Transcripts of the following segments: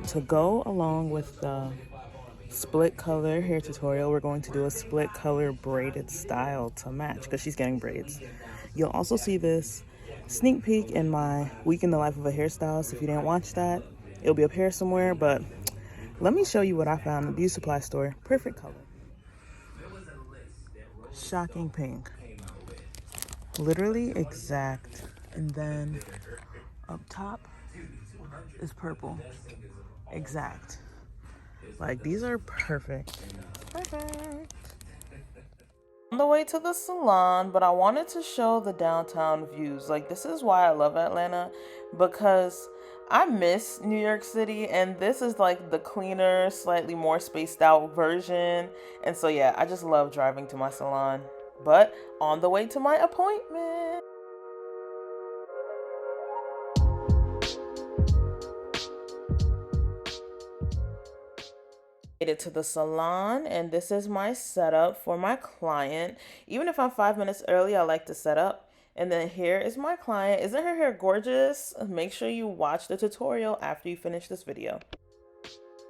to go along with the split color hair tutorial, we're going to do a split color braided style to match because she's getting braids. You'll also see this sneak peek in my week in the life of a hairstylist. If you didn't watch that, it'll be up here somewhere, but let me show you what I found in the beauty supply store. Perfect color. Shocking pink. Literally exact. And then up top is purple. Exact. Like, these are perfect. Perfect. On the way to the salon, but I wanted to show the downtown views. Like, this is why I love Atlanta, because I miss New York City, and this is like the cleaner, slightly more spaced out version. And so yeah, I just love driving to my salon. But on the way to my appointment. Made it to the salon, and this is my setup for my client. Even if I'm 5 minutes early, I like to set up. And then here is my client. Isn't her hair gorgeous? Make sure you watch the tutorial after you finish this video.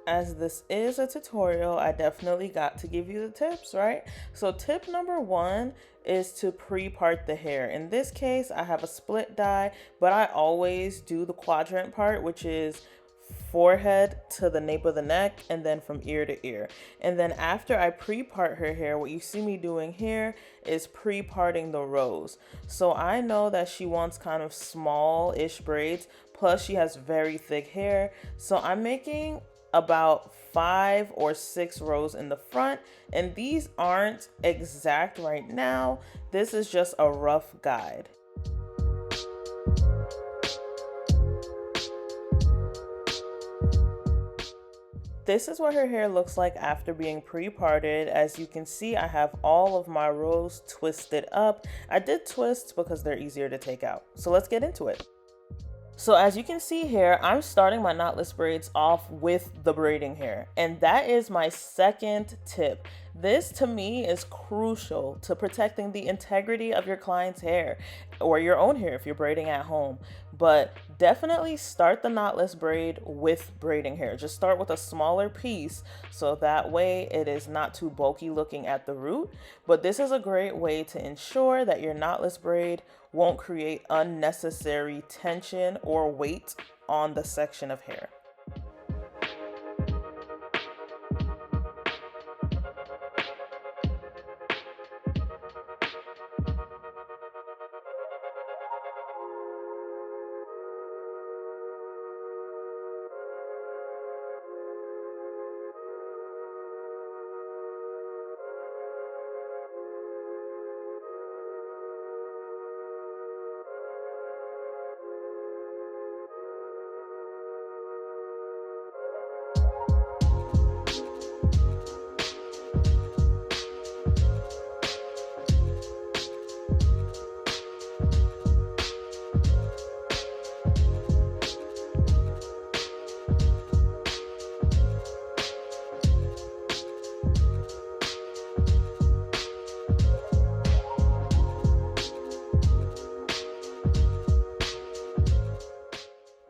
As this is a tutorial, I definitely got to give you the tips, right? So tip number 1 is to pre-part the hair. In this case, I have a split dye, but I always do the quadrant part, which is forehead to the nape of the neck and then from ear to ear. And then after I pre-part her hair, what you see me doing here is pre-parting the rows. So I know that she wants kind of small-ish braids, plus she has very thick hair. So I'm making about 5 or 6 rows in the front, and these aren't exact right now. This is just a rough guide. This is what her hair looks like after being pre-parted. As you can see, I have all of my rows twisted up. I did twist because they're easier to take out. So let's get into it. So as you can see here, I'm starting my knotless braids off with the braiding hair, and that is my second tip. This to me is crucial to protecting the integrity of your client's hair or your own hair if you're braiding at home. But definitely start the knotless braid with braiding hair. Just start with a smaller piece so that way it is not too bulky looking at the root. But this is a great way to ensure that your knotless braid won't create unnecessary tension or weight on the section of hair.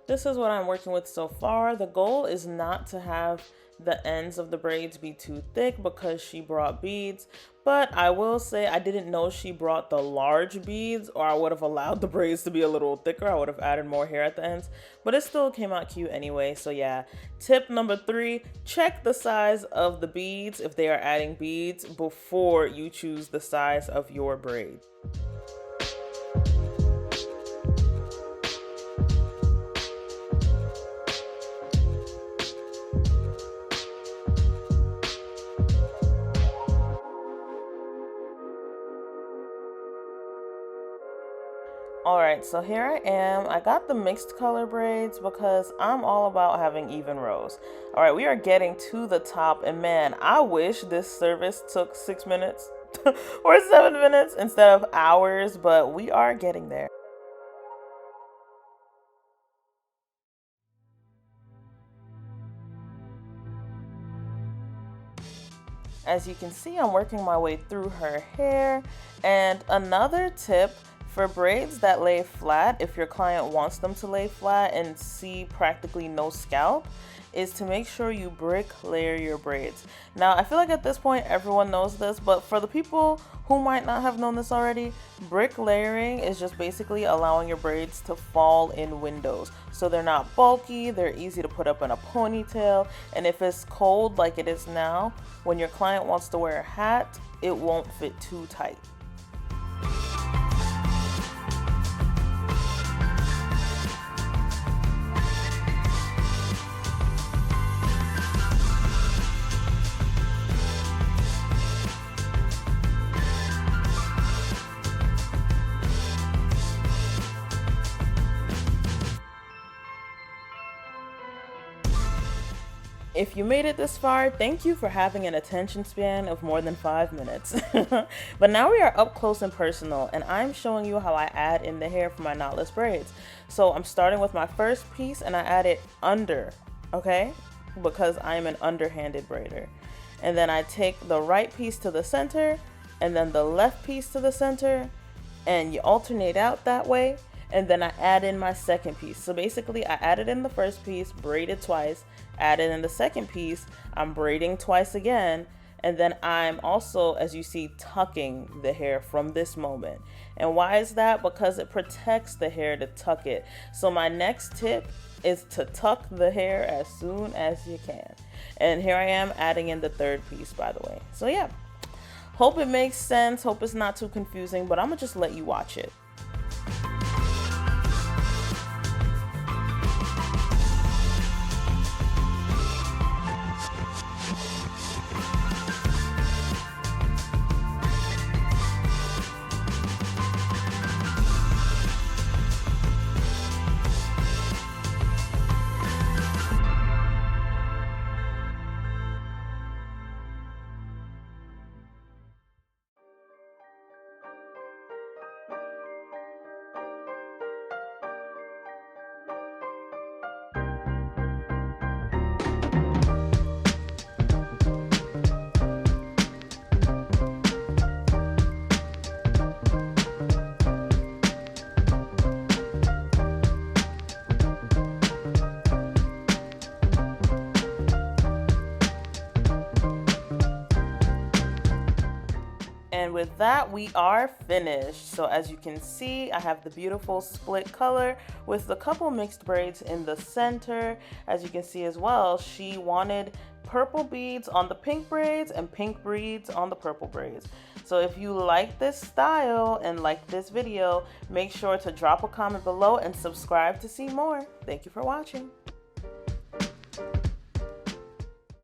This is what I'm working with so far. The goal is not to have the ends of the braids be too thick because she brought beads, but I will say I didn't know she brought the large beads, or I would have allowed the braids to be a little thicker. I would have added more hair at the ends, but it still came out cute anyway. So yeah, tip number 3, check the size of the beads if they are adding beads before you choose the size of your braid. Alright, so here I am. I got the mixed color braids because I'm all about having even rows. Alright, we are getting to the top, and man, I wish this service took 6 minutes or 7 minutes instead of hours, but we are getting there. As you can see, I'm working my way through her hair. And another tip for braids that lay flat, if your client wants them to lay flat and see practically no scalp, is to make sure you brick layer your braids. Now, I feel like at this point everyone knows this, but for the people who might not have known this already, brick layering is just basically allowing your braids to fall in windows. So they're not bulky, they're easy to put up in a ponytail, and if it's cold like it is now, when your client wants to wear a hat, it won't fit too tight. If you made it this far, thank you for having an attention span of more than 5 minutes. But now we are up close and personal, and I'm showing you how I add in the hair for my knotless braids. So I'm starting with my first piece and I add it under, okay? Because I'm an underhanded braider. And then I take the right piece to the center and then the left piece to the center, and you alternate out that way. And then I add in my second piece. So basically I added in the first piece, braided twice, added in the second piece, I'm braiding twice again, and then I'm also, as you see, tucking the hair from this moment. And why is that? Because it protects the hair to tuck it. So my next tip is to tuck the hair as soon as you can. And here I am adding in the third piece, by the way. So yeah, hope it makes sense, hope it's not too confusing, but I'm gonna just let you watch it. And with that, we are finished. So as you can see, I have the beautiful split color with a couple mixed braids in the center. As you can see as well, she wanted purple beads on the pink braids and pink beads on the purple braids. So if you like this style and like this video, make sure to drop a comment below and subscribe to see more. Thank you for watching.